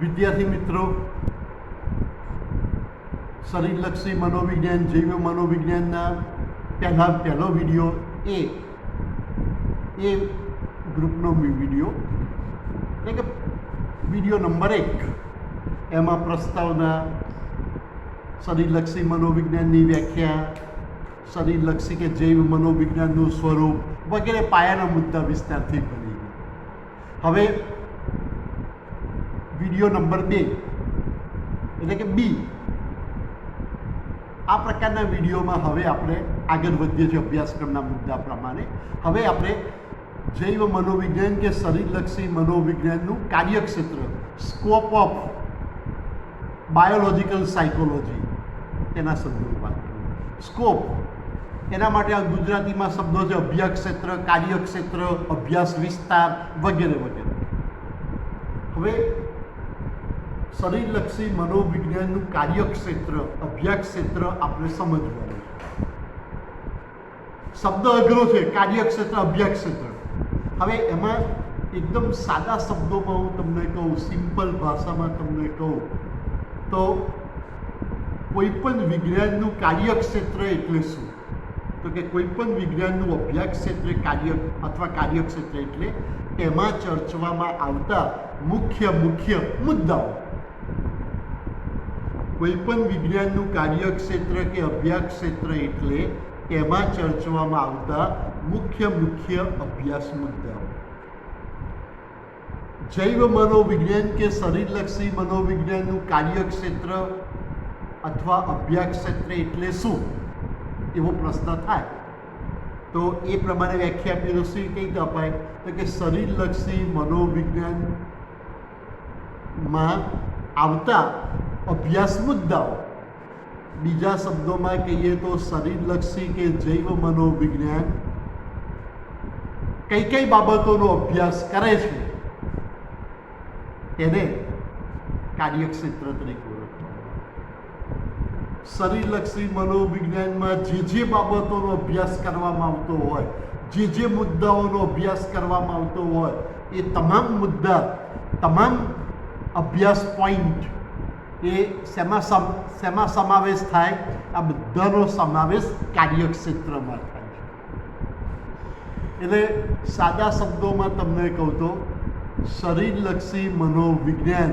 વિદ્યાર્થી મિત્રો, શરીરલક્ષી મનોવિજ્ઞાન જૈવ મનોવિજ્ઞાનના પહેલો વિડીયો એ ગ્રુપનો વિડીયો એટલે કે વિડીયો નંબર 1, એમાં પ્રસ્તાવના, શરીરલક્ષી મનોવિજ્ઞાનની વ્યાખ્યા, શરીરલક્ષી કે જૈવ મનોવિજ્ઞાનનું સ્વરૂપ વગેરે પાયાના મુદ્દા વિસ્તારથી ભણી ગયા. હવે વિડીયો નંબર 2 એટલે કે બી, આ પ્રકારના વિડીયોમાં હવે આપણે આગળ વધીએ છીએ અભ્યાસક્રમના મુદ્દા પ્રમાણે. હવે આપણે જૈવ મનોવિજ્ઞાન કે શરીરલક્ષી મનોવિજ્ઞાનનું કાર્યક્ષેત્ર, સ્કોપ ઓફ બાયોલોજિકલ સાયકોલોજી, તેના સંદર્ભમાં સ્કોપ, એના માટે આ ગુજરાતીમાં શબ્દો છે અભ્યાસ ક્ષેત્ર, કાર્યક્ષેત્ર, અભ્યાસ વિસ્તાર વગેરે વગેરે. હવે શરીરલક્ષી મનોવિજ્ઞાનનું કાર્યક્ષેત્ર, અભ્યાસ ક્ષેત્ર આપણે સમજવાનું છે. શબ્દ અઘરો છે, કાર્યક્ષેત્ર, અભ્યાસ ક્ષેત્ર. હવે એમાં એકદમ સાદા શબ્દોમાં હું તમને કહું, સિમ્પલ ભાષામાં તમને કહું તો કોઈ પણ વિજ્ઞાનનું કાર્યક્ષેત્ર એટલે શું? તો કે કોઈ પણ વિજ્ઞાનનું અભ્યાસ ક્ષેત્ર કાર્ય અથવા કાર્યક્ષેત્ર એટલે એમાં ચર્ચવામાં આવતા મુખ્ય મુદ્દાઓ. કોઈ પણ વિજ્ઞાનનું કાર્યક્ષેત્ર કે અભ્યાસ ક્ષેત્ર એટલે એમાં ચર્ચવામાં આવતા મુખ્ય અભ્યાસ મુદ્દાઓ. જૈવ મનોવિજ્ઞાન કે શરીરલક્ષી મનોવિજ્ઞાનનું કાર્યક્ષેત્ર અથવા અભ્યાસ ક્ષેત્ર એટલે શું એવો પ્રશ્ન થાય તો એ પ્રમાણે વ્યાખ્યા આપી તો કઈ રીતે અપાય? તો કે શરીરલક્ષી મનોવિજ્ઞાનમાં આવતા અભ્યાસ મુદ્દાઓ, બીજા શબ્દોમાં કહીએ તો શરીરલક્ષી કે જૈવ મનોવિજ્ઞાન કઈ બાબતોનો અભ્યાસ કરે છે તેને કાર્યક્ષેત્ર તરીકે ઓળખવામાં. શરીરલક્ષી મનોવિજ્ઞાનમાં જે બાબતોનો અભ્યાસ કરવામાં આવતો હોય, જે મુદ્દાઓનો અભ્યાસ કરવામાં આવતો હોય, એ તમામ મુદ્દા, તમામ અભ્યાસ પોઈન્ટ એ શેમાં સમાવેશ થાય? આ બધાનો સમાવેશ કાર્યક્ષેત્રમાં થાય છે. એટલે સાદા શબ્દોમાં તમને કહું તો શરીરલક્ષી મનોવિજ્ઞાન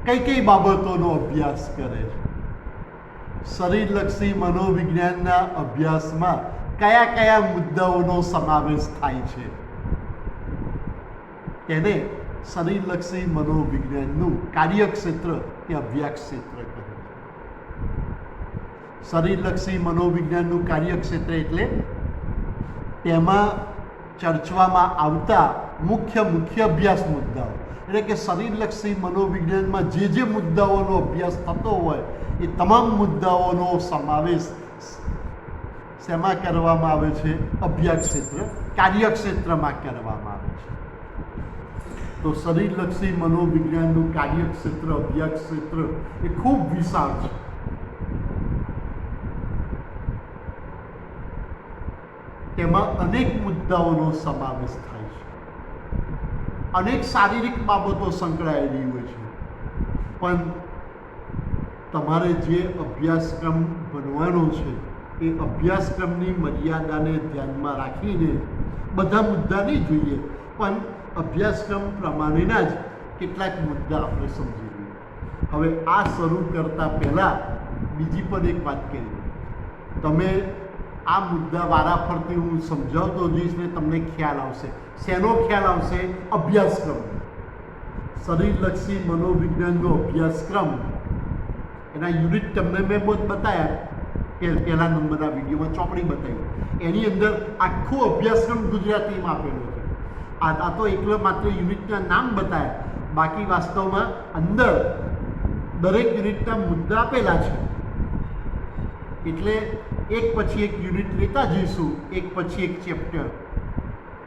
કઈ બાબતોનો અભ્યાસ કરે છે? શરીરલક્ષી મનોવિજ્ઞાનના અભ્યાસમાં કયા મુદ્દાઓનો સમાવેશ થાય છે તેને શરીરલક્ષી મનોવિજ્ઞાનનું કાર્યક્ષેત્ર કે અભ્યાસ ક્ષેત્ર કહે છે. શરીરલક્ષી મનોવિજ્ઞાનનું કાર્યક્ષેત્ર એટલે તેમાં ચર્ચવામાં આવતા મુખ્ય અભ્યાસ મુદ્દાઓ. એટલે કે શરીરલક્ષી મનોવિજ્ઞાનમાં જે મુદ્દાઓનો અભ્યાસ થતો હોય એ તમામ મુદ્દાઓનો સમાવેશ શેમાં કરવામાં આવે છે? અભ્યાસ ક્ષેત્ર, કાર્યક્ષેત્રમાં કરવામાં આવે છે. તો શરીરલક્ષી મનોવિજ્ઞાનનું કાર્યક્ષેત્ર, અભ્યાસ ક્ષેત્ર એ ખૂબ વિશાળ છે. તેમાં અનેક મુદ્દાઓનો સમાવેશ થાય છે. અનેક શારીરિક બાબતો સંકળાયેલી હોય છે, પણ તમારે જે અભ્યાસક્રમ બનવાનો છે એ અભ્યાસક્રમની મર્યાદાને ધ્યાનમાં રાખીને બધા મુદ્દા નહીં જોઈએ, પણ અભ્યાસક્રમ પ્રમાણેના જ કેટલાક મુદ્દા આપણે સમજી લઈએ. હવે આ શરૂ કરતાં પહેલાં બીજી પણ એક વાત કરી. તમે આ મુદ્દા વારાફરતી હું સમજાવતો જઈશ ને તમને ખ્યાલ આવશે. શેનો ખ્યાલ આવશે? અભ્યાસક્રમ. શરીરલક્ષી મનોવિજ્ઞાનનો અભ્યાસક્રમ, એના યુનિટ તમને મેં બહુ જ બતાવ્યા કે પહેલા નંબરના વિડીયોમાં ચોપડી બતાવી. એની અંદર આખો અભ્યાસક્રમ ગુજરાતીમાં આપેલો છે. આ તો એકલો માત્ર યુનિટના નામ બતાવ્યા, બાકી વાસ્તવમાં અંદર દરેક યુનિટના મુદ્દા આપેલા છે. એટલે એક પછી એક યુનિટ લેતા જઈશું, એક પછી એક ચેપ્ટર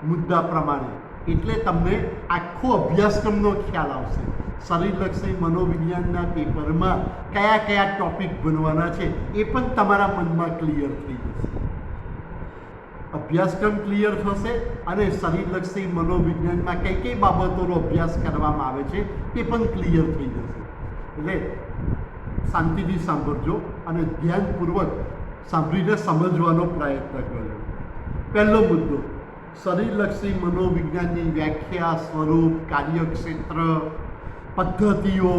મુદ્દા પ્રમાણે. એટલે તમને આખો અભ્યાસક્રમનો ખ્યાલ આવશે. શરીરલક્ષી મનોવિજ્ઞાનના પેપરમાં કયા ટોપિક બનવાના છે એ પણ તમારા મનમાં ક્લિયર થઈ જશે. અભ્યાસક્રમ ક્લિયર થશે અને શરીરલક્ષી મનોવિજ્ઞાનમાં કઈ કઈ બાબતોનો અભ્યાસ કરવામાં આવે છે તે પણ ક્લિયર થઈ જશે. એટલે શાંતિથી સાંભળજો અને ધ્યાનપૂર્વક સાંભળીને સમજવાનો પ્રયત્ન કરજો. પહેલો મુદ્દો, શરીરલક્ષી મનોવિજ્ઞાનની વ્યાખ્યા, સ્વરૂપ, કાર્યક્ષેત્ર, પદ્ધતિઓ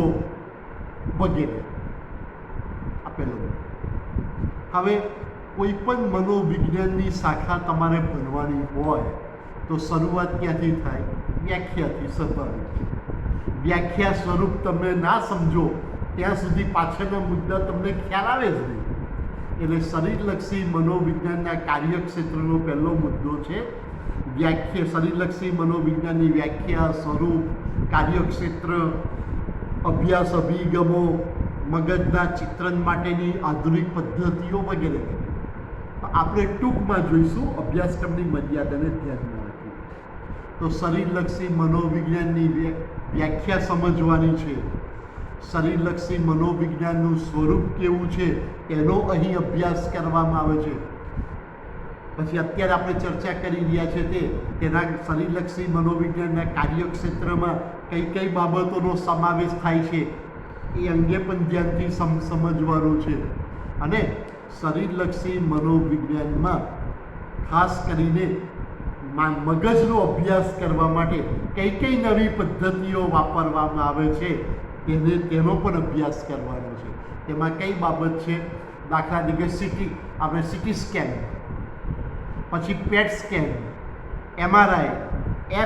વગેરે. આ પહેલો મુદ્દો. હવે કોઈ પણ મનોવિજ્ઞાનની શાખા તમારે ભણવાની હોય તો શરૂઆત ક્યાંથી થાય? વ્યાખ્યાથી. સ્વાભાવિક છે. વ્યાખ્યા સ્વરૂપ તમે ના સમજો ત્યાં સુધી પાછળના મુદ્દા તમને ખ્યાલ આવે જ નહીં. એટલે શરીરલક્ષી મનોવિજ્ઞાનના કાર્યક્ષેત્રનો પહેલો મુદ્દો છે વ્યાખ્યા. શરીરલક્ષી મનોવિજ્ઞાનની વ્યાખ્યા, સ્વરૂપ, કાર્યક્ષેત્ર, અભ્યાસ અભિગમો, મગજના ચિત્રણ માટેની આધુનિક પદ્ધતિઓ વગેરે. આપણે ટૂંકમાં જોઈશું અભ્યાસક્રમની મર્યાદાને ધ્યાનમાં રાખી. તો શરીરલક્ષી મનોવિજ્ઞાનની વ્યાખ્યા સમજવાની છે. શરીરલક્ષી મનોવિજ્ઞાનનું સ્વરૂપ કેવું છે એનો અહીં અભ્યાસ કરવામાં આવે છે. પછી અત્યારે આપણે ચર્ચા કરી રહ્યા છે તેના શરીરલક્ષી મનોવિજ્ઞાનના કાર્યક્ષેત્રમાં કઈ કઈ બાબતોનો સમાવેશ થાય છે એ અંગે પણ ધ્યાનથી સમજવાનું છે. અને શરીરલક્ષી મનોવિજ્ઞાનમાં ખાસ કરીને મગજનો અભ્યાસ કરવા માટે કઈ કઈ નવી પદ્ધતિઓ વાપરવામાં આવે છે તેનો પણ અભ્યાસ કરવાનો છે. તેમાં કઈ બાબત છે? દાખલા તરીકે આપણે સીટી સ્કેન, પછી પેટ સ્કેન, MRI,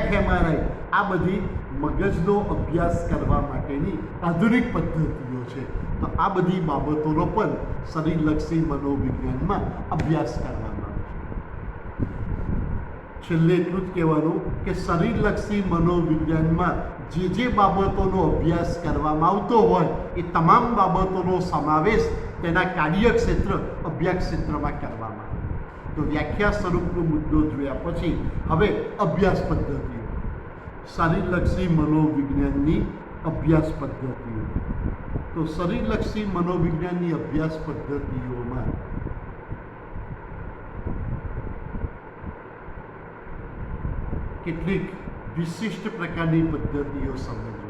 FMRI, આ બધી મગજનો અભ્યાસ કરવા માટેની આધુનિક પદ્ધતિઓ છે. તો આ બધી બાબતોનો પણ શરીરલક્ષી મનોવિજ્ઞાનમાં અભ્યાસ કરવામાં આવે છે. છેલ્લે એટલું જ કહેવાનું કે શરીરલક્ષી મનોવિજ્ઞાનમાં જે બાબતોનો અભ્યાસ કરવામાં આવતો હોય એ તમામ બાબતોનો સમાવેશ તેના કાર્યક્ષેત્ર અભ્યાસ ક્ષેત્રમાં કરવામાં આવે. તો વ્યાખ્યા સ્વરૂપનો મુદ્દો જોયા પછી હવે અભ્યાસ પદ્ધતિઓ. શરીરલક્ષી મનોવિજ્ઞાનની અભ્યાસ પદ્ધતિઓ. તો શરીરલક્ષી મનોવિજ્ઞાનની અભ્યાસ પદ્ધતિઓમાં કેટલીક વિશિષ્ટ પ્રકારની પદ્ધતિઓ સમજવાની.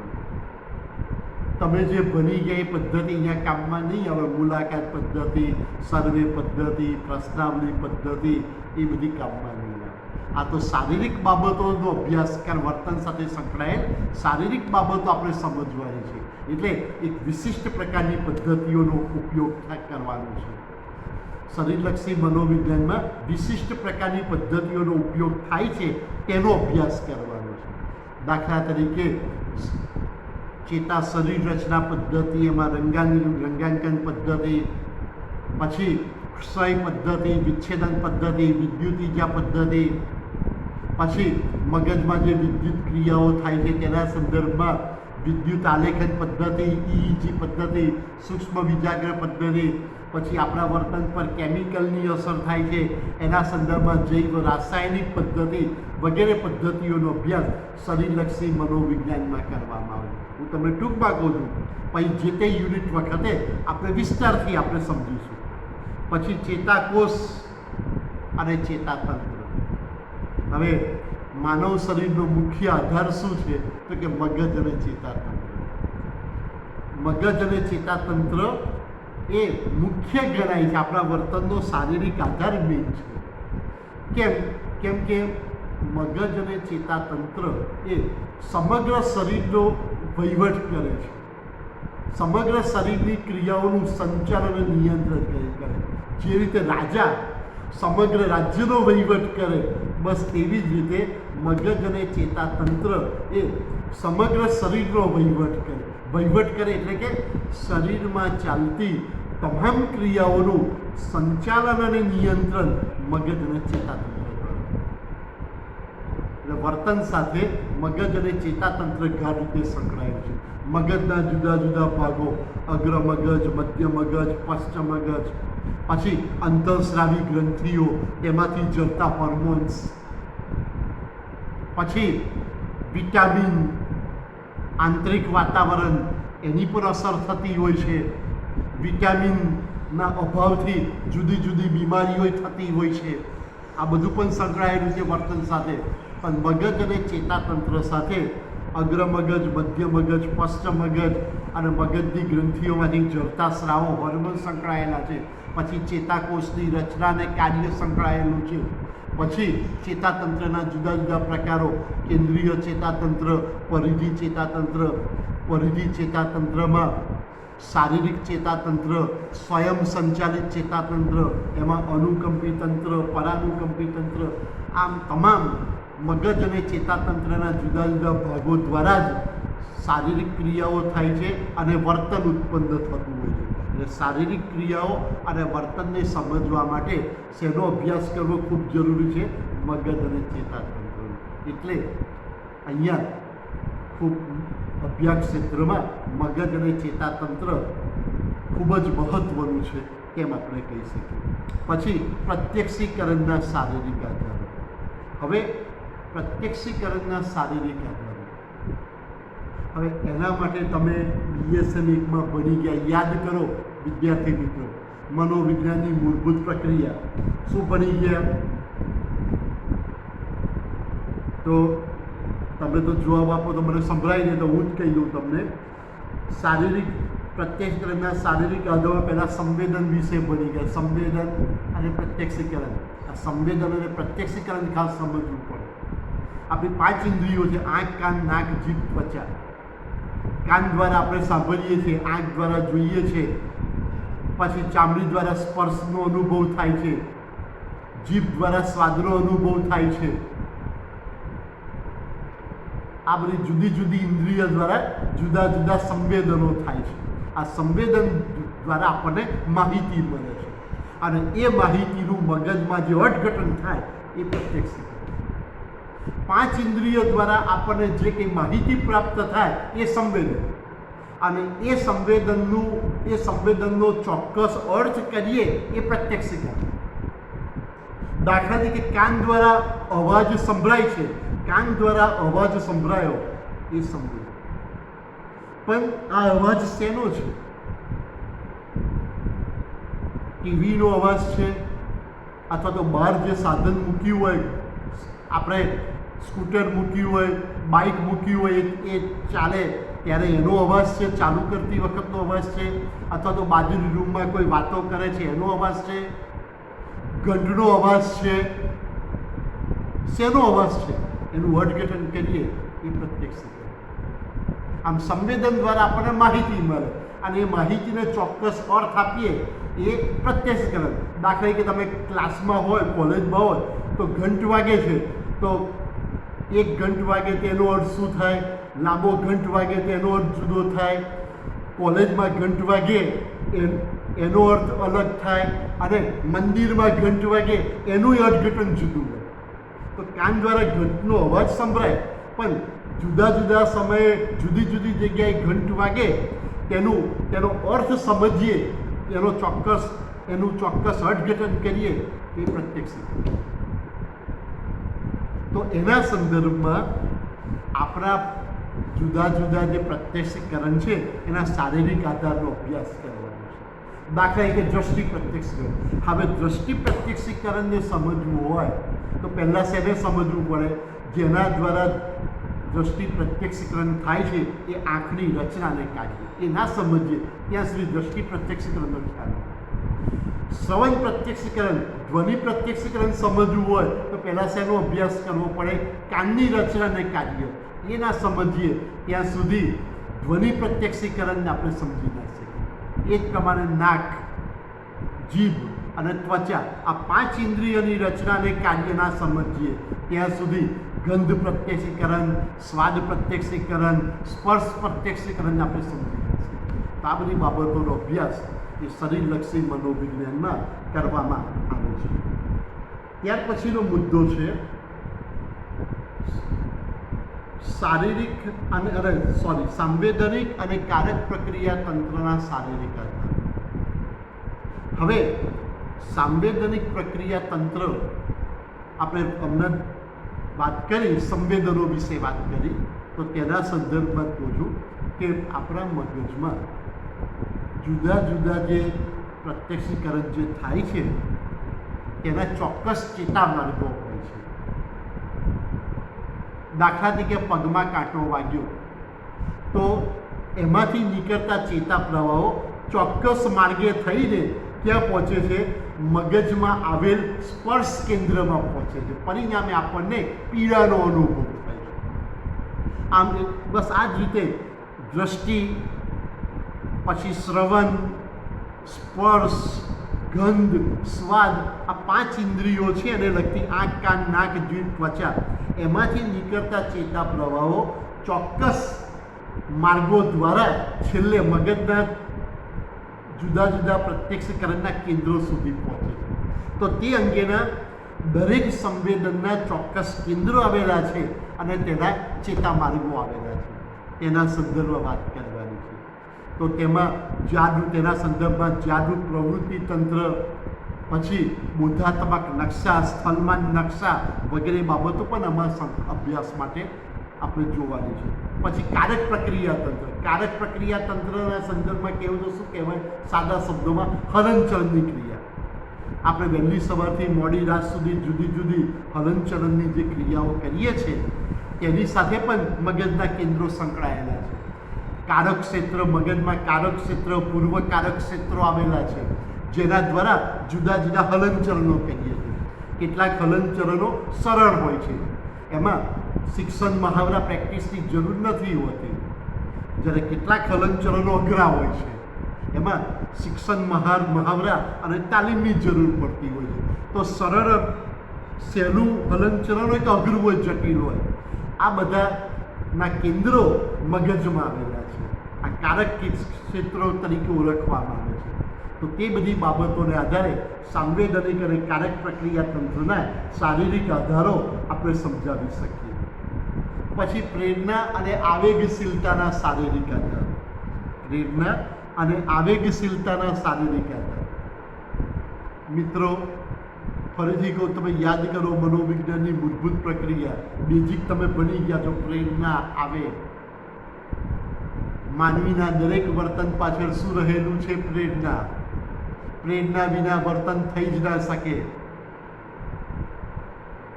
તમે જે ભણી ગયા એ પદ્ધતિ અહીંયા કામમાં નહીં આવે. મુલાકાત પદ્ધતિ, સર્વે પદ્ધતિ, પ્રશ્નાવલી પદ્ધતિ એ બધી કામમાં નહીં આવે. આ તો શારીરિક બાબતોનો અભ્યાસ વર્તન સાથે સંકળાયેલ શારીરિક બાબતો આપણે સમજવાની છે. એટલે એક વિશિષ્ટ પ્રકારની પદ્ધતિઓનો ઉપયોગ કરવાનો છે. શરીરલક્ષી મનોવિજ્ઞાનમાં વિશિષ્ટ પ્રકારની પદ્ધતિઓનો ઉપયોગ થાય છે તેનો અભ્યાસ કરવાનો છે. દાખલા તરીકે ચેતા શરીર રચના પદ્ધતિ, એમાં રંગાંકન પદ્ધતિ, પછી ક્ષય પદ્ધતિ, વિચ્છેદન પદ્ધતિ, વિદ્યુતીજા પદ્ધતિ, પછી મગજમાં જે વિદ્યુત ક્રિયાઓ થાય છે તેના સંદર્ભમાં વિદ્યુત આલેખન પદ્ધતિ, EEG પદ્ધતિ, સૂક્ષ્મ વિજાગ્ર પદ્ધતિ, પછી આપણા વર્તન પર કેમિકલની અસર થાય છે એના સંદર્ભમાં જૈવ રાસાયણિક પદ્ધતિ વગેરે પદ્ધતિઓનો અભ્યાસ શરીરલક્ષી મનોવિજ્ઞાનમાં કરવામાં આવે. હું તમને ટૂંકમાં કહું છું, પછી જે તે યુનિટ વખતે આપણે વિસ્તારથી આપણે સમજીશું. પછી ચેતાકોષ અને ચેતાતંત્ર. હવે માનવ શરીરનો મુખ્ય આધાર શું છે? તો કે મગજ અને ચેતાતંત્ર. મગજ અને ચેતાતંત્ર એ મુખ્ય ગણાય છે. આપણા વર્તનનો શારીરિક આધાર મેઇન છે. કેમ કે મગજ અને ચેતાતંત્ર એ સમગ્ર શરીરનો વહીવટ કરે છે. સમગ્ર શરીરની ક્રિયાઓનું સંચાલન અને નિયંત્રણ કરે. જે રીતે રાજા સમગ્ર રાજ્યનો વહીવટ કરે, બસ તેવી જ રીતે મગજ અને ચેતાતંત્ર એ સમગ્ર શરીરનો વહીવટ કરે એટલે કે શરીરમાં ચાલતી તમામ ક્રિયાઓનું સંચાલન અને નિયંત્રણ મગજ અને ચેતાતંત્ર કરે. એટલે વર્તન સાથે મગજ અને ચેતાતંત્ર ગાઢ રીતે સંકળાયેલું છે. મગજના જુદા જુદા ભાગો, અગ્ર મગજ, મધ્ય મગજ, પશ્ચ મગજ, પછી અંતઃસ્રાવી ગ્રંથિઓ, તેમાંથી જડતા હોર્મોન્સ, પછી વિટામિન, આંતરિક વાતાવરણ એની પર અસર થતી હોય છે. વિટામિનના અભાવથી જુદી જુદી બીમારીઓ થતી હોય છે. આ બધું પણ સંકળાયેલું છે વર્તન સાથે, પણ મગજ અને ચેતાતંત્ર સાથે અગ્રમગજ, મધ્ય મગજ, પશ્ચ મગજ અને મગજની ગ્રંથિઓમાંથી ઝરતા સ્રાવો, હોર્મોન સંકળાયેલા છે. પછી ચેતાકોષની રચના અને કાર્ય સંકળાયેલું છે. પછી ચેતાતંત્રના જુદા જુદા પ્રકારો, કેન્દ્રીય ચેતાતંત્ર, પરિધિ ચેતાતંત્ર, પરિધિ ચેતાતંત્રમાં શારીરિક ચેતાતંત્ર, સ્વયં સંચાલિત ચેતાતંત્ર, એમાં અનુકંપી તંત્ર, પરાનુકંપી તંત્ર, આમ તમામ મગજ અને ચેતાતંત્રના જુદા જુદા ભાગો દ્વારા જ શારીરિક ક્રિયાઓ થાય છે અને વર્તન ઉત્પન્ન થતું હોય છે. એટલે શારીરિક ક્રિયાઓ અને વર્તનને સમજવા માટે શેનો અભ્યાસ કરવો ખૂબ જરૂરી છે? મગજ અને ચેતાતંત્રનો. એટલે અહીંયા ખૂબ અભ્યાસ ક્ષેત્રમાં મગજ અને ચેતાતંત્ર ખૂબ જ મહત્ત્વનું છે તેમ આપણે કહી શકીએ. પછી પ્રત્યક્ષીકરણના શારીરિક આધારો. હવે પ્રત્યક્ષીકરણના શારીરિક આધારો, હવે એના માટે તમે BSM 1માં ભણી ગયા, યાદ કરો વિદ્યાર્થી મિત્રો, મનોવિજ્ઞાનની મૂળભૂત પ્રક્રિયા શું ભણી ગયા? તો તમે તો જવાબ આપો તો મને સંભળાય નહીં, તો હું જ કહી દઉં તમને. શારીરિક પ્રત્યક્ષીકરણના શારીરિક આધારો પહેલાં સંવેદન વિશે ભણી ગયા. સંવેદન અને પ્રત્યક્ષીકરણ, આ સંવેદન અને પ્રત્યક્ષીકરણ ખાસ સમજવું પડે. આપણી 5 ઇન્દ્રિયો છે: આંખ, કાન, નાક, જીભ, ત્વચા. કાન દ્વારા આપણે સાંભળીએ છીએ, આંખ દ્વારા જોઈએ છીએ, પછી ચામડી દ્વારા સ્પર્શનો અનુભવ થાય છે, જીભ દ્વારા સ્વાદનો અનુભવ થાય છે. આ બધી જુદી જુદી ઇન્દ્રિય દ્વારા જુદા જુદા સંવેદનો થાય છે. આ સંવેદન દ્વારા આપણને માહિતી મળે છે અને એ માહિતીનું મગજમાં જે અર્થઘટન થાય એ પ્રત્યક્ષીકરણ. 5 ઇન્દ્રિયો દ્વારા આપણને જે કંઈ માહિતી પ્રાપ્ત થાય એ સંવેદન, અને એ સંવેદનનો ચોક્કસ અર્થ કરીએ એ પ્રત્યક્ષીકરણ. દાખલા તરીકે કાન દ્વારા અવાજ સંભળાય છે, કાન દ્વારા અવાજ સંભળાયો એ સંવેદન. પણ આ અવાજ શેનો છે? ટીવીનો અવાજ છે, અથવા તો બહાર જે સાધન મૂક્યું હોય, આપણે સ્કૂટર મૂક્યું હોય, બાઇક મૂક્યું હોય, એ ચાલે ત્યારે એનો અવાજ છે, ચાલુ કરતી વખતનો અવાજ છે, અથવા તો બાજુની રૂમમાં કોઈ વાતો કરે છે એનો અવાજ છે, ઘંટનો અવાજ છે, શેનો અવાજ છે? એનું અર્થઘટન કરીએ એ પ્રત્યક્ષીકરણ. આમ સંવેદન દ્વારા આપણને માહિતી મળે અને એ માહિતીને ચોક્કસ અર્થ આપીએ એ પ્રત્યક્ષીકરણ. દાખલા તરીકે તમે ક્લાસમાં હોય, કોલેજમાં હોય, તો ઘંટ વાગે છે, તો 1 ઘંટ વાગે તેનો અર્થ શું થાય? લાંબો ઘંટ વાગે તેનો અર્થ જુદો થાય. કોલેજમાં ઘંટ વાગે એનો અર્થ અલગ થાય, અને મંદિરમાં ઘંટ વાગે એનું અર્થઘટન જુદું હોય. તો કાન દ્વારા ઘંટનો અવાજ સંભળાય, પણ જુદા જુદા સમયે જુદી જુદી જગ્યાએ ઘંટ વાગે તેનો અર્થ સમજીએ, એનું ચોક્કસ અર્થઘટન કરીએ એ પ્રત્યક્ષીકરણ. તો એના સંદર્ભમાં આપણા જુદા જુદા જે પ્રત્યક્ષીકરણ છે એના શારીરિક આધારનો અભ્યાસ કરવાનો છે. દાખલા તરીકે દ્રષ્ટિ પ્રત્યક્ષીકરણ. હવે દ્રષ્ટિ પ્રત્યક્ષીકરણને સમજવું હોય તો પહેલાં શેને સમજવું પડે? જેના દ્વારા દ્રષ્ટિ પ્રત્યક્ષીકરણ થાય છે એ આંખની રચનાને કાઢીએ. એ ના સમજીએ ત્યાં સુધી દ્રષ્ટિ પ્રત્યક્ષીકરણનો ખ્યાલ. શ્રવણ પ્રત્યક્ષીકરણ, ધ્વનિ પ્રત્યક્ષીકરણ સમજવું હોય તો પહેલાં શેનો અભ્યાસ કરવો પડે? કાનની રચનાને કાર્ય. એ ના સમજીએ ત્યાં સુધી ધ્વનિ પ્રત્યક્ષીકરણને આપણે સમજી ના શકીએ. એ જ પ્રમાણે નાક, જીભ અને ત્વચા, આ 5 ઇન્દ્રિયોની રચનાને કાર્ય ના સમજીએ ત્યાં સુધી ગંધ પ્રત્યક્ષીકરણ, સ્વાદ પ્રત્યક્ષીકરણ, સ્પર્શ પ્રત્યક્ષીકરણને આપણે સમજી ના શકીએ. તો આ બધી બાબતોનો અભ્યાસ એ શરીરલક્ષી મનોવિજ્ઞાનમાં કરવામાં આવે છે. ત્યાર પછીનો મુદ્દો છે સાંવેદનિક અને કારક પ્રક્રિયા તંત્રના શારીરિક આધાર. હવે સાંવેદનિક પ્રક્રિયા તંત્ર આપણે હમણાં વાત કરી, સંવેદનો વિશે વાત કરી, તો તેના સંદર્ભમાં કહું છું કે આપણા મગજમાં જુદા જુદા જે પ્રત્યક્ષીકરણ જે થાય છે તેના ચોક્કસ ચેતા માર્ગો હોય છે. દાખલા તરીકે પગમાં કાંટો વાગ્યો તો એમાંથી નીકળતા ચેતા પ્રવાહો ચોક્કસ માર્ગે થઈને ક્યાં પહોંચે છે? મગજમાં આવેલ સ્પર્શ કેન્દ્રમાં પહોંચે છે. પરિણામે આપણને પીડાનો અનુભવ થાય છે. આમ બસ આ જ રીતે દ્રષ્ટિ, પછી શ્રવણ, સ્પર્શ, ગંધ, સ્વાદ, આ 5 ઇન્દ્રિયો છે અને લગતી આંખ, કાન, નાક, જીભ, ત્વચા, એમાંથી નીકળતા ચેતા પ્રવાહો ચોક્કસ માર્ગો દ્વારા છેલ્લે મગજના જુદા જુદા પ્રત્યક્ષકરણના કેન્દ્રો સુધી પહોંચે છે. તો તે અંગેના દરેક સંવેદનના ચોક્કસ કેન્દ્રો આવેલા છે અને તેના ચેતા માર્ગો આવેલા છે. તેના સંદર્ભમાં વાત કરવાની છે. તો તેમાં તેના સંદર્ભમાં જાદુ, પ્રવૃત્તિ તંત્ર, પછી બોધાત્મક નકશા, સ્થળમાન નકશા વગેરે બાબતો પણ અમારા અભ્યાસ માટે આપણે જોવાની છે. પછી કારક પ્રક્રિયા તંત્ર. કારક પ્રક્રિયા તંત્રના સંદર્ભમાં કહેવું તો શું કહેવાય? સાદા શબ્દોમાં હલનચલનની ક્રિયા. આપણે વહેલી સવારથી મોડી રાત સુધી જુદી જુદી હલનચલનની જે ક્રિયાઓ કરીએ છીએ તેની સાથે પણ મગજના કેન્દ્રો સંકળાયેલા છે. કારક ક્ષેત્ર, મગજમાં કારક ક્ષેત્ર, પૂર્વ કારક ક્ષેત્રો આવેલા છે જેના દ્વારા જુદા જુદા હલનચલનો કરીએ છીએ. કેટલાક હલનચલનો સરળ હોય છે, એમાં શિક્ષણ, મહાવરા, પ્રેક્ટિસની જરૂર નથી હોતી, જ્યારે કેટલાક હલનચલનો અઘરા હોય છે, એમાં શિક્ષણ, મહાવરા અને તાલીમની જરૂર પડતી હોય છે. તો સરળ સહેલું હલનચલન હોય કે અઘરું હોય, જટિલ હોય, આ બધાના કેન્દ્રો મગજમાં આવેલા છે. આ કારક ક્ષેત્રો તરીકે ઓળખવામાં આવે છે. તો તે બધી બાબતોને આધારે સાંવેદનિક અને કારક પ્રક્રિયા તંત્રના શારીરિક આધારો આપણે સમજાવી શકીએ. પછી પ્રેરણા અને આવેગશીલતાના શારીરિક આધાર. પ્રેરણા અને આવેગશીલતાના શારીરિક આધાર. મિત્રો, ફરીથી કહું, તમે યાદ કરો મનોવિજ્ઞાનની મૂળભૂત પ્રક્રિયા, બેઝિક તમે ભણી ગયા છો. પ્રેરણા, આવેગ. માનવીના દરેક વર્તન પાછળ શું રહેલું છે? પ્રેરણા. પ્રેરણા વિના વર્તન થઈ જ ના શકે.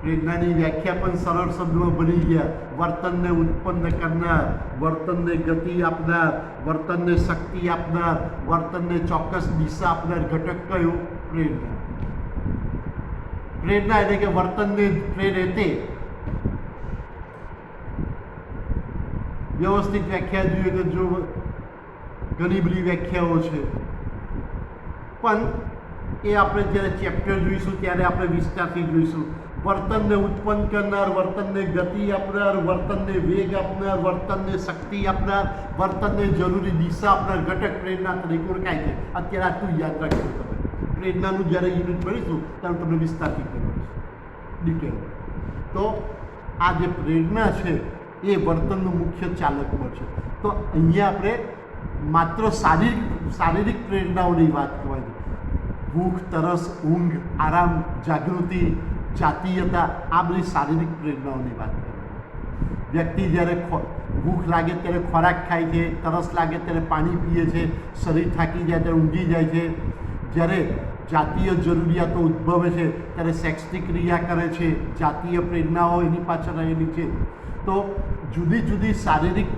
પ્રેરણાની વ્યાખ્યા પણ સરળ શબ્દોમાં બની ગયા. વર્તનને ઉત્પન્ન કરનાર, વર્તનને ગતિ આપનાર, વર્તનને શક્તિ આપનાર, વર્તનને ચોક્કસ દિશા આપનાર ઘટક કયો? પ્રેરણા. પ્રેરણા એટલે કે વર્તનને પ્રેરે તે. વ્યવસ્થિત વ્યાખ્યા જોઈએ તો જો ઘણી બધી વ્યાખ્યાઓ છે, પણ એ આપણે જ્યારે ચેપ્ટર જોઈશું ત્યારે આપણે વિસ્તારથી જોઈશું. વર્તનને ઉત્પન્ન કરનાર, વર્તનને ગતિ આપનાર, વર્તનને વેગ આપનાર, વર્તનને શક્તિ આપનાર, વર્તનને જરૂરી દિશા આપનાર ઘટક પ્રેરણા તરીકે ઓળખાય છે. અત્યારે આટલું યાદ રાખજો તમે. પ્રેરણાનું જ્યારે યુનિટ ભણીશું ત્યારે તમને વિસ્તારથી કરવું ડિટેલ. તો આ જે પ્રેરણા છે એ વર્તનનું મુખ્ય ચાલક બળ છે. તો અહીંયા આપણે માત્ર શારીરિક પ્રેરણાઓની વાત કરવાની. ભૂખ, તરસ, ઊંઘ, આરામ, જાગૃતિ, જાતીયતા, આ બધી શારીરિક પ્રેરણાઓની વાત કરવાની. વ્યક્તિ જ્યારે ભૂખ લાગે ત્યારે ખોરાક ખાય છે, તરસ લાગે ત્યારે પાણી પીએ છે, શરીર થાકી જાય ત્યારે ઊંઘી જાય છે, જ્યારે જાતીય જરૂરિયાતો ઉદ્ભવે છે ત્યારે સેક્સની ક્રિયા કરે છે. જાતીય પ્રેરણાઓ એની પાછળ રહેલી છે. તો જુદી જુદી શારીરિક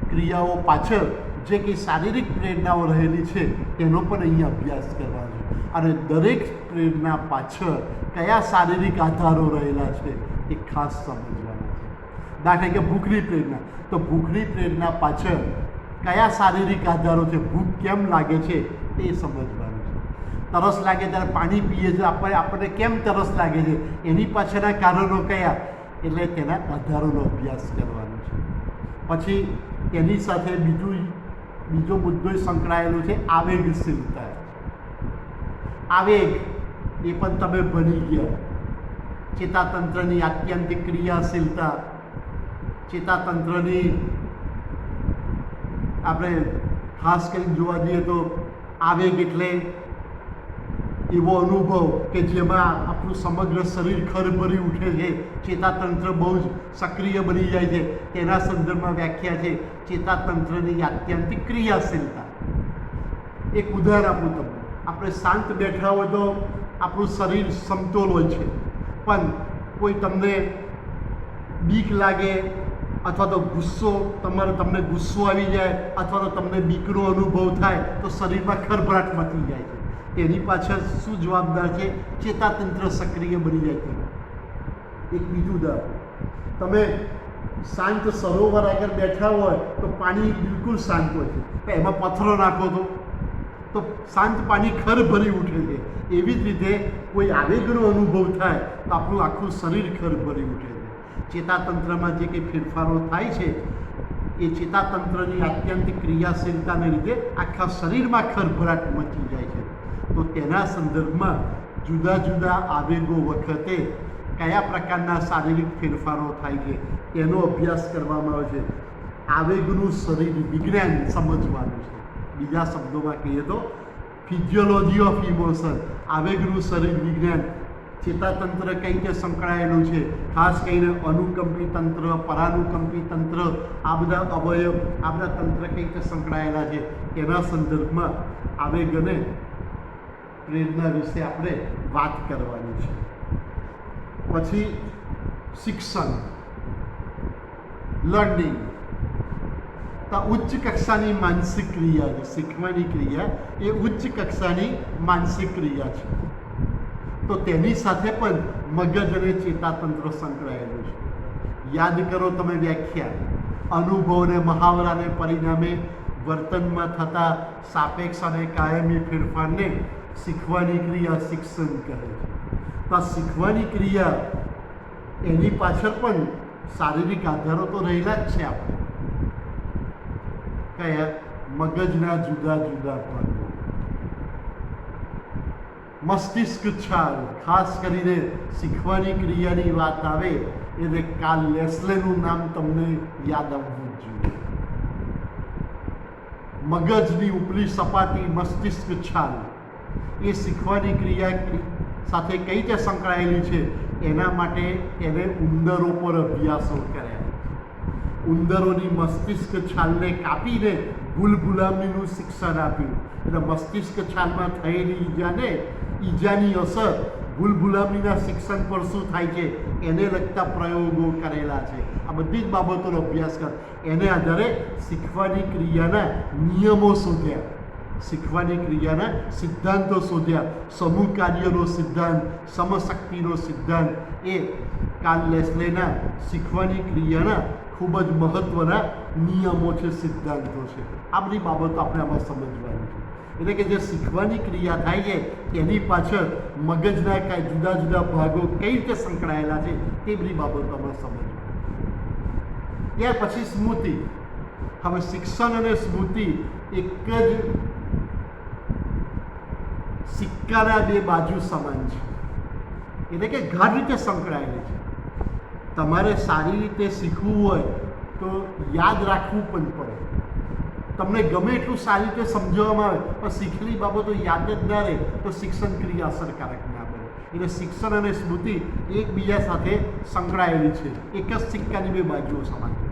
ક્રિયાઓ પાછળ જે કંઈ શારીરિક પ્રેરણાઓ રહેલી છે તેનો પણ અહીંયા અભ્યાસ કરવાનો છે. અને દરેક પ્રેરણા પાછળ કયા શારીરિક આધારો રહેલા છે એ ખાસ સમજવાના છે. દાખલા કે ભૂખની પ્રેરણા, તો ભૂખની પ્રેરણા પાછળ કયા શારીરિક આધારો છે, ભૂખ કેમ લાગે છે તે સમજવાનું છે. તરસ લાગે ત્યારે પાણી પીએ છે, આપણને કેમ તરસ લાગે છે, એની પાછળના કારણો કયા, એટલે તેના આધારોનો અભ્યાસ કરવાનો છે. પછી તેની સાથે બીજો મુદ્દો સંકળાયેલો છે આવેગશીલતા. આવેગ એ પણ તમે ભણી ગયા. ચેતાતંત્રની આત્યંતિક ક્રિયાશીલતા, ચેતાતંત્રની આપણે ખાસ કરીને જોવા જઈએ તો આવેગ એટલે એવો અનુભવ કે જેમાં આપણું સમગ્ર શરીર ખરભરી ઉઠે છે, ચેતાતંત્ર બહુ જ સક્રિય બની જાય છે. તેના સંદર્ભમાં વ્યાખ્યા છે ચેતાતંત્રની આત્યંતિક ક્રિયાશીલતા. એક ઉદાહરણ આપું તમને. આપણે શાંત બેઠા હોય તો આપણું શરીર સમતોલ હોય છે, પણ કોઈ તમને બીક લાગે અથવા તો તમને ગુસ્સો આવી જાય અથવા તો તમને બીકનો અનુભવ થાય તો શરીરમાં ખરભરાટ મચી જાય છે. એની પાછળ શું જવાબદાર છે? ચેતાતંત્ર સક્રિય બની જાય છે. એક બીજું ઉદાહરણ, તમે શાંત સરોવર આગળ બેઠા હોય તો પાણી બિલકુલ શાંત હોય છે, પણ એમાં પથ્થરો નાખો તો શાંત પાણી ખર ભરી ઉઠે છે. એવી જ રીતે કોઈ આવેગનો અનુભવ થાય તો આપણું આખું શરીર ખર ભરી ઉઠે છે. ચેતાતંત્રમાં જે કંઈ ફેરફારો થાય છે એ ચેતાતંત્રની આત્યંતિક ક્રિયાશીલતાને લીધે આખા શરીરમાં ખરભરાટ મચી જાય છે. તો તેના સંદર્ભમાં જુદા જુદા આવેગો વખતે કયા પ્રકારના શારીરિક ફેરફારો થાય છે તેનો અભ્યાસ કરવામાં આવે છે. આવેગનું શરીર વિજ્ઞાન સમજવાનું છે. બીજા શબ્દોમાં કહીએ તો ફિઝિયોલોજી ઓફ ઇમોશન, આવેગનું શરીર વિજ્ઞાન. ચેતાતંત્ર કઈ રીતે સંકળાયેલું છે, ખાસ કરીને અનુકંપી તંત્ર, પરાનુકંપી તંત્ર, આ બધા અવયવ, આ બધા તંત્ર કઈ રીતે સંકળાયેલા છે તેના સંદર્ભમાં આવેગ અને પ્રેરણા વિશે આપણે વાત કરવાની છે. પછી શિક્ષણ, લર્નિંગ, તો ઉચ્ચ કક્ષાની માનસિક ક્રિયા છે. શીખવાની ક્રિયા એ ઉચ્ચ કક્ષાની માનસિક ક્રિયા છે. તો તેની સાથે પણ મગજ અને ચેતાતંત્ર સંકળાયેલું છે. યાદ કરો તમે વ્યાખ્યા, અનુભવ અને મહાવરાને પરિણામે વર્તનમાં થતા સાપેક્ષ અને કાયમી ફેરફારને શીખવાની ક્રિયા શિક્ષણ કહે છે. તો શીખવાની ક્રિયા એની પાછળ પણ શારીરિક આધારો તો રહેલા જ છે. આપણે કયા? મગજના જુદા જુદા ભાગો, મસ્તિષ્ક છાલ. ખાસ કરીને શીખવાની ક્રિયાની વાત આવે એટલે કાર્લ લેસ્લેનું નામ તમને યાદ આવવું જોઈએ. મગજની ઉપલી સપાટી મસ્તિષ્ક છાલ એ શીખવાની ક્રિયા સાથે કઈ રીતે સંકળાયેલી છે એના માટે એને ઉંદરો પર અભ્યાસો કર્યા. ઉંદરોની મસ્તિષ્ક છાલને કાપીને ભૂલભુલામણીનું શિક્ષણ આપ્યું. એટલે મસ્તિષ્ક છાલમાં થયેલી ઈજાની અસર ભૂલભુલામણીના શિક્ષણ પર શું થાય છે એને લગતા પ્રયોગો કરેલા છે. આ બધી જ બાબતોનો અભ્યાસ કર. એને આધારે શીખવાની ક્રિયાના નિયમો શોધ્યા, શીખવાની ક્રિયાના સિદ્ધાંતો શોધ્યા. સમૂહ કાર્યનો સિદ્ધાંત, સમશક્તિનો સિદ્ધાંત એ કાર્લ લેસ્લેના શીખવાની ક્રિયાના ખૂબ જ મહત્ત્વના નિયમો છે, સિદ્ધાંતો છે. આ બધી બાબતો આપણે આમાં સમજવાની છે. એટલે કે જે શીખવાની ક્રિયા થાય છે એની પાછળ મગજના જુદા જુદા ભાગો કઈ રીતે સંકળાયેલા છે તે બધી બાબતો આપણે સમજવાની. ત્યાર પછી સ્મૃતિ. હવે શિક્ષણ અને સ્મૃતિ એક જ સિક્કાના બે બાજુ સમાન છે, એટલે કે ગાઢ રીતે સંકળાયેલી છે. તમારે સારી રીતે શીખવું હોય તો યાદ રાખવું પણ પડે. તમને ગમે એટલું સારી રીતે સમજાવવામાં આવે પણ શીખેલી બાબતો યાદ જ ના રહે તો શિક્ષણ ક્રિયા અસરકારક ના બને. એટલે શિક્ષણ અને સ્મૃતિ એકબીજા સાથે સંકળાયેલી છે, એક જ સિક્કાની બે બાજુઓ સમાન છે.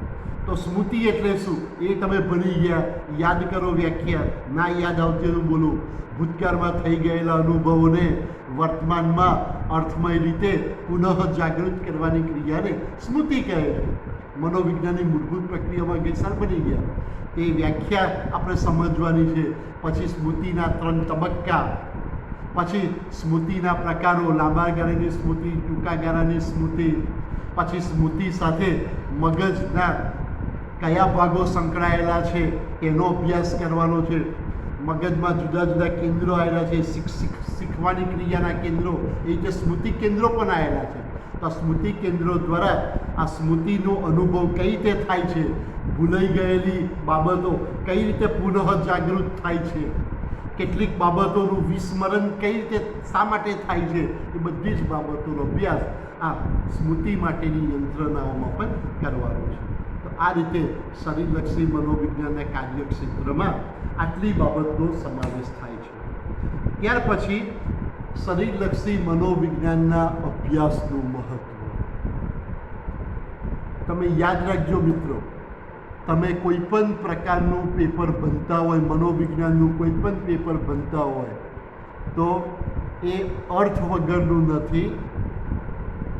તો સ્મૃતિ એટલે શું એ તમે ભણી ગયા, યાદ કરો વ્યાખ્યા, ના યાદ આવતી એવું બોલો. ભૂતકાળમાં થઈ ગયેલા અનુભવોને વર્તમાનમાં અર્થમય રીતે પુનઃ જાગૃત કરવાની ક્રિયાને સ્મૃતિ કહે છે. મનોવિજ્ઞાનની મૂળભૂત પ્રક્રિયામાં ગેરસાર બની ગયા તે વ્યાખ્યા આપણે સમજવાની છે. પછી સ્મૃતિના 3 તબક્કા, પછી સ્મૃતિના પ્રકારો, લાંબા ગાળાની સ્મૃતિ, ટૂંકા ગાળાની સ્મૃતિ, પછી સ્મૃતિ સાથે મગજના કયા ભાગો સંકળાયેલા છે એનો અભ્યાસ કરવાનો છે. મગજમાં જુદા જુદા કેન્દ્રો આવેલા છે, શીખવાની ક્રિયાના કેન્દ્રો, એ રીતે સ્મૃતિ કેન્દ્રો પણ આવેલા છે. તો સ્મૃતિ કેન્દ્રો દ્વારા આ સ્મૃતિનો અનુભવ કઈ રીતે થાય છે, ભૂલાઈ ગયેલી બાબતો કઈ રીતે પુનઃ જાગૃત થાય છે, કેટલીક બાબતોનું વિસ્મરણ કઈ રીતે શા માટે થાય છે, એ બધી જ બાબતોનો અભ્યાસ આ સ્મૃતિ માટેની યંત્રણાઓમાં પણ કરવાનો છે. તો આ રીતે શરીરલક્ષી મનોવિજ્ઞાનના કાર્યક્ષેત્રમાં આટલી બાબતનો સમાવેશ થાય છે. ત્યાર પછી શરીરલક્ષી મનોવિજ્ઞાનના અભ્યાસનું મહત્ત્વ. તમે યાદ રાખજો મિત્રો, તમે કોઈ પણ પ્રકારનું પેપર ભણતા હોય, મનોવિજ્ઞાનનું કોઈ પણ પેપર ભણતા હોય તો એ અર્થ વગરનું નથી,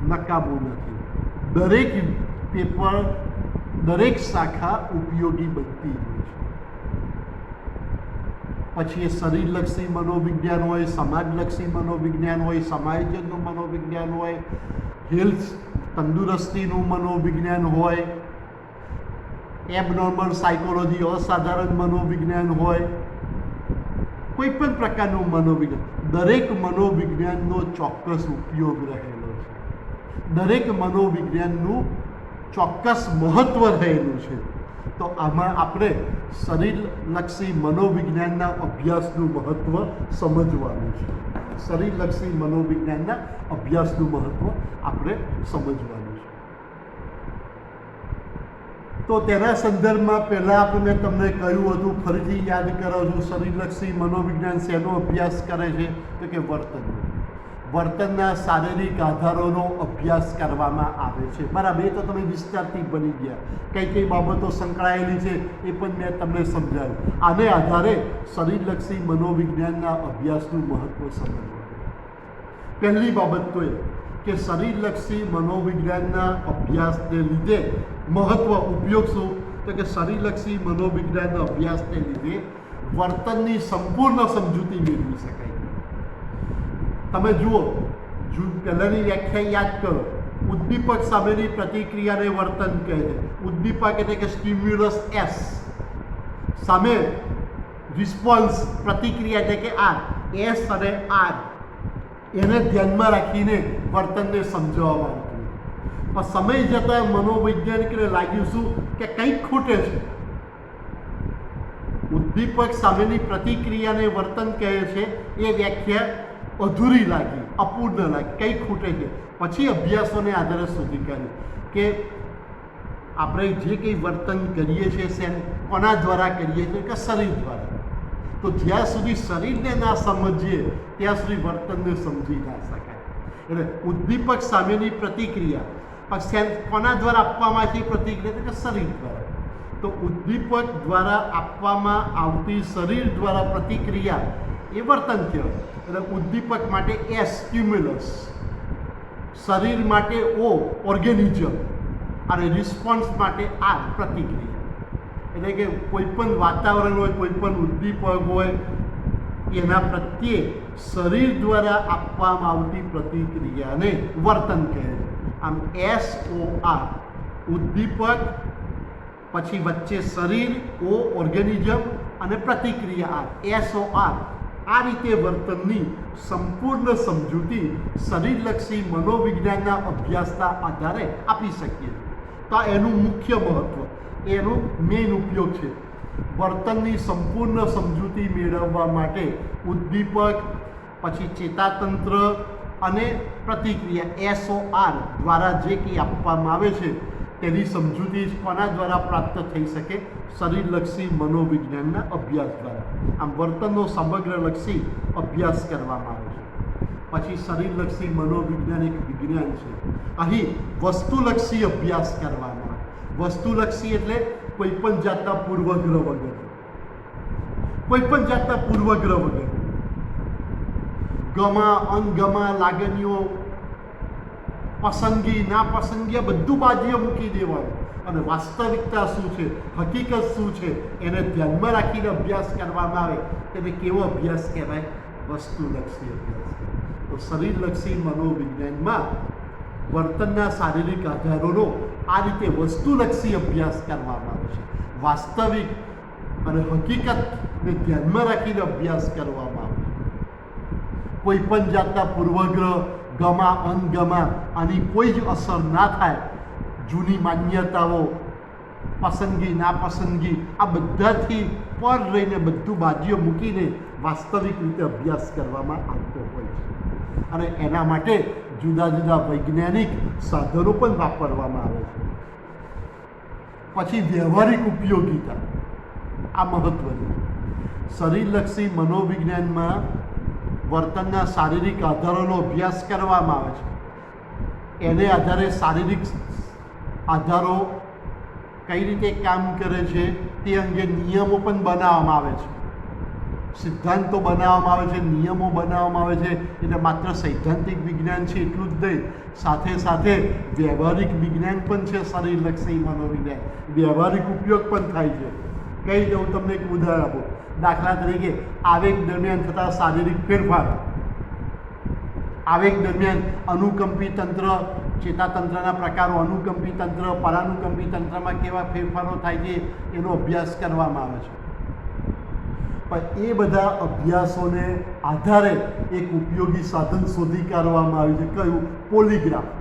નકામું નથી. દરેક પેપર, દરેક શાખા ઉપયોગી બનતી હોય છે. પછી એ શરીરલક્ષી મનોવિજ્ઞાન હોય, સમાજલક્ષી મનોવિજ્ઞાન હોય, સમાયોજનનું મનોવિજ્ઞાન હોય, હેલ્થ તંદુરસ્તીનું મનોવિજ્ઞાન હોય, એબનોર્મલ સાયકોલોજી અસાધારણ મનોવિજ્ઞાન હોય, કોઈ પણ પ્રકારનું મનોવિજ્ઞાન, દરેક મનોવિજ્ઞાનનો ચોક્કસ ઉપયોગ રહેલો છે. દરેક મનોવિજ્ઞાનનું ચોક્કસ મહત્ત્વ રહેલું છે. તો આમાં આપણે શરીરલક્ષી મનોવિજ્ઞાનના અભ્યાસનું મહત્ત્વ સમજવાનું છે. શરીરલક્ષી મનોવિજ્ઞાનના અભ્યાસનું મહત્ત્વ આપણે સમજવાનું છે. તો તેના સંદર્ભમાં પહેલાં મેં તમને કહ્યું હતું, ફરીથી યાદ કરાવું છું, શરીરલક્ષી મનોવિજ્ઞાન શેનો અભ્યાસ કરે છે? તો કે વર્તનના શારીરિક આધારોનો અભ્યાસ કરવામાં આવે છે. બરાબર, એ તો તમે વિસ્તારથી બની ગયા. કઈ કઈ બાબતો સંકળાયેલી છે એ પણ મેં તમને સમજાવ્યું. આને આધારે શરીરલક્ષી મનોવિજ્ઞાનના અભ્યાસનું મહત્ત્વ સમજવાનું. પહેલી બાબત તો એ કે શરીરલક્ષી મનોવિજ્ઞાનના અભ્યાસને લીધે મહત્ત્વ, ઉપયોગ શું? તો કે શરીરલક્ષી મનોવિજ્ઞાનના અભ્યાસને લીધે વર્તનની સંપૂર્ણ સમજૂતી મેળવી શકાય. તમે જુઓ, પહેલાંની વ્યાખ્યા યાદ કરો. ઉદ્દીપક સામેની પ્રતિક્રિયાને વર્તન કહે છે. ઉદ્દીપક એટલે કે સ્ટિમ્યુલસ એસ સામે રિસ્પોન્સ, પ્રતિક્રિયા એટલે કે આર. એસ અને આર એને ધ્યાનમાં રાખીને વર્તનને સમજાવવામાં આવતું. પણ સમય જતાં મનોવૈજ્ઞાનિકને લાગ્યું શું કે કંઈક ખૂટે છે. ઉદ્દીપક સામેની પ્રતિક્રિયાને વર્તન કહે છે એ વ્યાખ્યા અધૂરી લાગી, અપૂર્ણ લાગી, કંઈ ખૂટે છે. પછી અભ્યાસોને આધારે શોધી કાઢ્યું કે આપણે જે કંઈ વર્તન કરીએ છીએ કોના દ્વારા કરીએ છીએ? કે શરીર દ્વારા. તો જ્યાં સુધી શરીરને ના સમજીએ ત્યાં સુધી વર્તનને સમજી ના શકાય. એટલે ઉદ્દીપક સામેની પ્રતિક્રિયા પણ કોના દ્વારા આપવામાં આવતી પ્રતિક્રિયા? કે શરીર દ્વારા. તો ઉદ્દીપક દ્વારા આપવામાં આવતી શરીર દ્વારા પ્રતિક્રિયા એ વર્તન કહેવાય. એટલે ઉદ્દીપક માટે એસ સ્ટિમ્યુલસ, શરીર માટે ઓ ઓર્ગેનિઝમ અને રિસ્પોન્સ માટે આર પ્રતિક્રિયા. એટલે કે કોઈ પણ વાતાવરણ હોય, કોઈ પણ ઉદ્દીપક હોય, એના પ્રત્યે શરીર દ્વારા આપવામાં આવતી પ્રતિક્રિયાને વર્તન કહે છે. આમ SOR ઉદ્દીપક, પછી વચ્ચે શરીર, ઓ ઓર્ગેનિઝમ અને પ્રતિક્રિયા આર, SOR. આ રીતે વર્તનની સંપૂર્ણ સમજૂતી શરીરલક્ષી મનોવિજ્ઞાનના અભ્યાસના આધારે આપી શકીએ. તો એનું મુખ્ય મહત્ત્વ, એનો મેઇન ઉપયોગ છે. વર્તનની સંપૂર્ણ સમજૂતી મેળવવા માટે ઉદ્દીપક, પછી ચેતાતંત્ર અને પ્રતિક્રિયા SOR દ્વારા જે કંઈ આપવામાં આવે છે તેની સમજૂતી કોના દ્વારા પ્રાપ્ત થઈ શકે? શરીરલક્ષી મનોવિજ્ઞાનના અભ્યાસ દ્વારા. આમ વર્તનનો સમગ્રલક્ષી અભ્યાસ કરવામાં આવે છે. પછી શરીરલક્ષી મનોવિજ્ઞાન એક વિજ્ઞાન છે. અહીં વસ્તુલક્ષી અભ્યાસ કરવામાં આવે. વસ્તુલક્ષી એટલે કોઈ પણ જાતના પૂર્વગ્રહ વગર, કોઈ પણ જાતના પૂર્વગ્રહ વગર, ગમા અણગમા લાગણીઓ, પસંદગી નાપસંદગી બધું બાજુએ મૂકી દેવાનું અને વાસ્તવિકતા શું છે, હકીકત શું છે એને ધ્યાનમાં રાખીને અભ્યાસ કરવામાં આવે તેને કેવો અભ્યાસ કહેવાય? વસ્તુલક્ષી અભ્યાસ. તો શરીરલક્ષી મનોવિજ્ઞાનમાં વર્તનના શારીરિક આધારોનો આ રીતે વસ્તુલક્ષી અભ્યાસ કરવામાં આવે છે. વાસ્તવિક અને હકીકતને ધ્યાનમાં રાખીને અભ્યાસ કરવામાં આવે છે. કોઈ પણ જાતના પૂર્વગ્રહ, ગમા અણગમા આની કોઈ જ અસર ના થાય. જૂની માન્યતાઓ, પસંદગી નાપસંદગી આ બધાથી પર રહીને બધું બાજુએ મૂકીને વાસ્તવિક રીતે અભ્યાસ કરવામાં આવતો હોય છે. અને એના માટે જુદા જુદા વૈજ્ઞાનિક સાધનો પણ વાપરવામાં આવે છે. પછી વ્યવહારિક ઉપયોગિતા આ મહત્વની. શરીરલક્ષી મનોવિજ્ઞાનમાં વર્તનના શારીરિક આધારોનો અભ્યાસ કરવામાં આવે છે. એને આધારે શારીરિક આધારો કઈ રીતે કામ કરે છે તે અંગે નિયમો પણ બનાવવામાં આવે છે. સિદ્ધાંતો બનાવવામાં આવે છે, નિયમો બનાવવામાં આવે છે. એટલે માત્ર સૈદ્ધાંતિક વિજ્ઞાન છે એટલું જ નહીં, સાથે સાથે વ્યવહારિક વિજ્ઞાન પણ છે. શરીરલક્ષી મનોવિજ્ઞાન વ્યવહારિક ઉપયોગ પણ થાય છે. કહી દઉં તમને એક ઉદાહરણ આપું. દાખલા તરીકે આવેગ દરમિયાન થતા શારીરિક ફેરફાર, આવેગ દરમિયાન અનુકંપી તંત્ર, ચેતાતંત્રના પ્રકારો, અનુકંપી તંત્ર, પરાનુકંપી તંત્રમાં કેવા ફેરફારો થાય છે એનો અભ્યાસ કરવામાં આવે છે. પણ એ બધા અભ્યાસોને આધારે એક ઉપયોગી સાધન શોધી કાઢવામાં આવ્યું છે. કયું? પોલીગ્રાફ.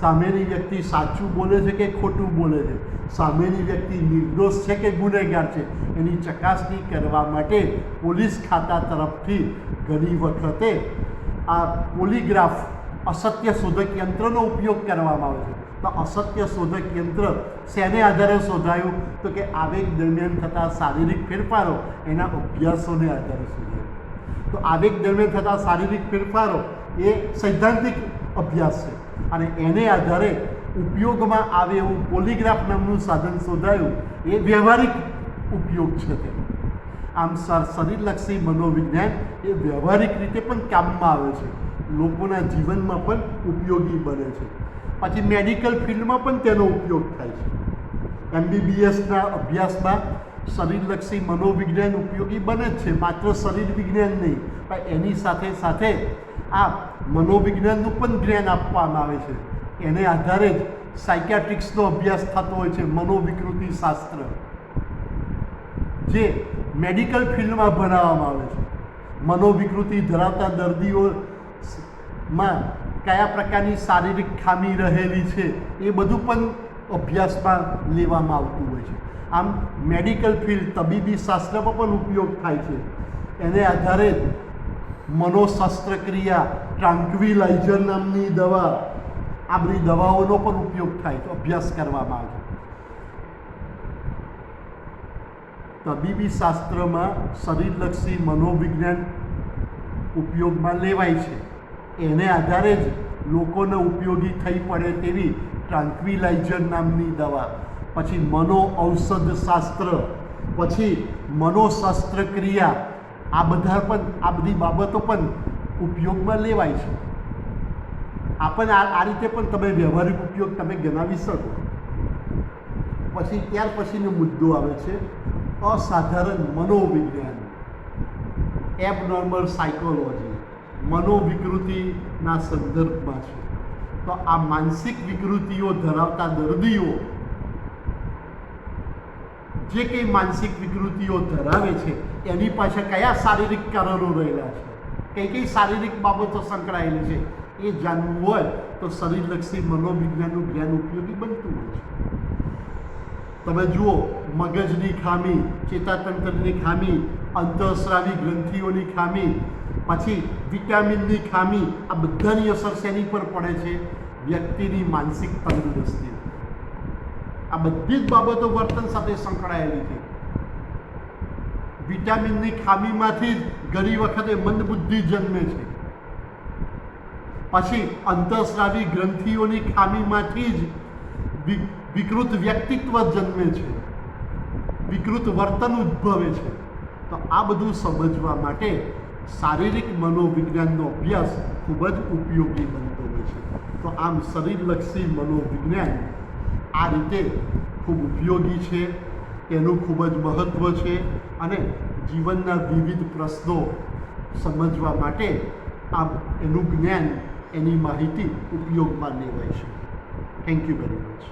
સામેની વ્યક્તિ સાચું બોલે છે કે ખોટું બોલે છે, સામેની વ્યક્તિ નિર્દોષ છે કે ગુનેગાર છે, એની ચકાસણી કરવા માટે પોલીસ ખાતા તરફથી ઘણી વખતે આ પોલીગ્રાફ અસત્ય શોધક યંત્રનો ઉપયોગ કરવામાં આવે છે. તો અસત્ય શોધક યંત્ર શેને આધારે શોધાયું? તો કે આવેગ દરમિયાન થતા શારીરિક ફેરફારો એના અભ્યાસોને આધારે શોધાયું. તો આવેગ દરમિયાન થતા શારીરિક ફેરફારો એ સૈદ્ધાંતિક અભ્યાસ છે અને એને આધારે ઉપયોગમાં આવે એવું પોલીગ્રાફ નામનું સાધન શોધાયું. એ વ્યવહારિક ઉપયોગ છે તે. આમ શરીરલક્ષી મનોવિજ્ઞાન એ વ્યવહારિક રીતે પણ કામમાં આવે છે, લોકોના જીવનમાં પણ ઉપયોગી બને છે. પછી મેડિકલ ફિલ્ડમાં પણ તેનો ઉપયોગ થાય છે. MBBSના અભ્યાસમાં શરીરલક્ષી મનોવિજ્ઞાન ઉપયોગી બને જ છે. માત્ર શરીર વિજ્ઞાન નહીં, પણ એની સાથે સાથે આ મનોવિજ્ઞાનનું પણ જ્ઞાન આપવામાં આવે છે. એને આધારે જ સાયકિયાટ્રિક્સનો અભ્યાસ થતો હોય છે, મનોવિકૃતિ શાસ્ત્ર, જે મેડિકલ ફિલ્ડમાં ભણાવવામાં આવે છે. મનોવિકૃતિ ધરાવતા દર્દીઓમાં કયા પ્રકારની શારીરિક ખામી રહેલી છે એ બધું પણ અભ્યાસમાં લેવામાં આવતું હોય છે. આમ મેડિકલ ફિલ્ડ, તબીબી શાસ્ત્રમાં પણ ઉપયોગ થાય છે. એને આધારે જ મનોશસ્ત્રક્રિયા, ટ્રાન્ક્વિલાઇઝર નામની દવા, આ બધી દવાઓનો પણ ઉપયોગ થાય છે, અભ્યાસ કરવામાં આવે છે. તબીબી શાસ્ત્રમાં શરીરલક્ષી મનોવિજ્ઞાન ઉપયોગમાં લેવાય છે. એને આધારે જ લોકોને ઉપયોગી થઈ પડે તેવી ટ્રાન્ક્વિલાઇઝર નામની દવા, પછી મનો ઔષધ શાસ્ત્ર, પછી મનોશસ્ત્રક્રિયા, આ બધી બાબતો પણ ઉપયોગમાં લેવાય છે. આ રીતે પણ તમે વ્યવહારિક ઉપયોગ તમે ગણાવી શકો. પછી ત્યાર પછીનો મુદ્દો આવે છે અસાધારણ મનોવિજ્ઞાન, એબનોર્મલ સાયકોલોજી, મનોવિકૃતિના સંદર્ભમાં છે. તો આ માનસિક વિકૃતિઓ ધરાવતા દર્દીઓ જે કંઈ માનસિક વિકૃતિઓ ધરાવે છે એની પાછળ કયા શારીરિક કારણો રહેલા છે, કઈ શારીરિક બાબતો સંકળાયેલી છે, એ જાણવું હોય તો શરીરલક્ષી મનોવિજ્ઞાનનું જ્ઞાન ઉપયોગી બનતું હોય છે. તમે જુઓ, મગજની ખામી, ચેતાતંત્રની ખામી, અંતઃસ્રાવી ગ્રંથિઓની ખામી, પછી વિટામિનની ખામી, આ બધાની અસર શેની પર પડે છે? વ્યક્તિની માનસિક તંદુરસ્તી. આ બધી જ બાબતો વર્તન સાથે સંકળાયેલી છે. વિટામિનની ખામીમાંથી જ ઘણી વખતે મંદબુદ્ધિ જન્મે છે. પછી અંતઃસ્રાવી ગ્રંથિઓની ખામીમાંથી જ વિકૃત વ્યક્તિત્વ જન્મે છે, વિકૃત વર્તન ઉદ્ભવે છે. તો આ બધું સમજવા માટે શારીરિક મનોવિજ્ઞાનનો અભ્યાસ ખૂબ જ ઉપયોગી બનતો હોય છે. તો આમ શરીરલક્ષી મનોવિજ્ઞાન આ રીતે ખૂબ ઉપયોગી છે, એનું ખૂબ જ મહત્ત્વ છે અને જીવનના વિવિધ પ્રશ્નો સમજવા માટે આમ એનું જ્ઞાન, એની માહિતી ઉપયોગમાં લેવાય છે. Thank you very much.